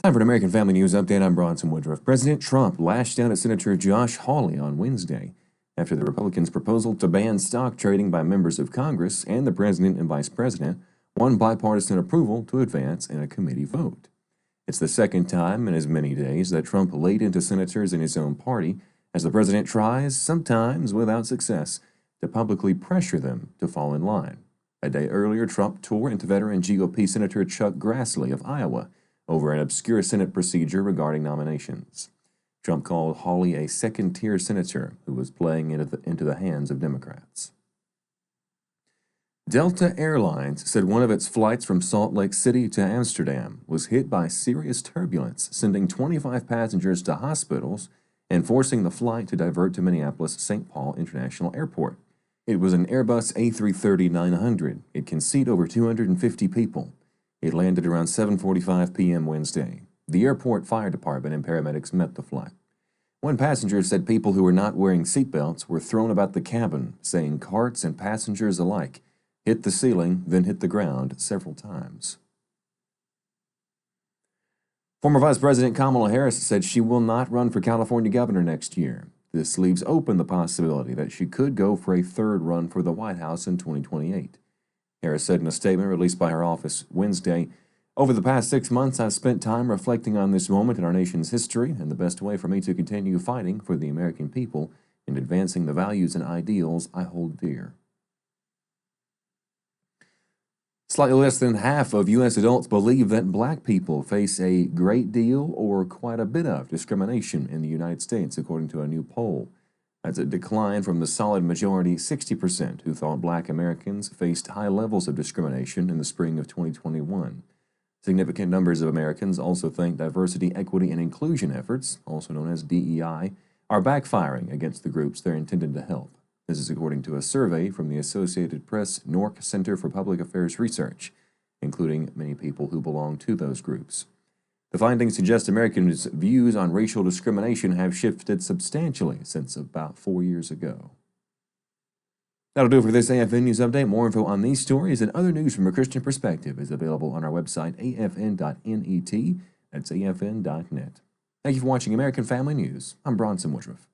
Time for an American Family News Update. I'm Bronson Woodruff. President Trump lashed out at Senator Josh Hawley on Wednesday after the Republicans' proposal to ban stock trading by members of Congress and the president and vice president won bipartisan approval to advance in a committee vote. It's the second time in as many days that Trump laid into senators in his own party as the president tries, sometimes without success, to publicly pressure them to fall in line. A day earlier, Trump tore into veteran GOP Senator Chuck Grassley of Iowa over an obscure Senate procedure regarding nominations. Trump called Hawley a second-tier senator who was playing into the hands of Democrats. Delta Airlines said one of its flights from Salt Lake City to Amsterdam was hit by serious turbulence, sending 25 passengers to hospitals and forcing the flight to divert to Minneapolis-St. Paul International Airport. It was an Airbus A330-900. It can seat over 250 people. It landed around 7:45 p.m. Wednesday. The airport fire department and paramedics met the flight. One passenger said people who were not wearing seatbelts were thrown about the cabin, saying carts and passengers alike hit the ceiling, then hit the ground several times. Former Vice President Kamala Harris said she will not run for California governor next year. This leaves open the possibility that she could go for a third run for the White House in 2028. Harris said in a statement released by her office Wednesday, "Over the past 6 months, I've spent time reflecting on this moment in our nation's history and the best way for me to continue fighting for the American people and advancing the values and ideals I hold dear." Slightly less than half of U.S. adults believe that black people face a great deal or quite a bit of discrimination in the United States, according to a new poll. That's a decline from the solid majority, 60%, who thought black Americans faced high levels of discrimination in the spring of 2021. Significant numbers of Americans also think diversity, equity, and inclusion efforts, also known as DEI, are backfiring against the groups they're intended to help. This is according to a survey from the Associated Press Nork Center for Public Affairs Research, including many people who belong to those groups. The findings suggest Americans' views on racial discrimination have shifted substantially since about 4 years ago. That'll do it for this AFN News Update. More info on these stories and other news from a Christian perspective is available on our website, afn.net. That's afn.net. Thank you for watching American Family News. I'm Bronson Woodruff.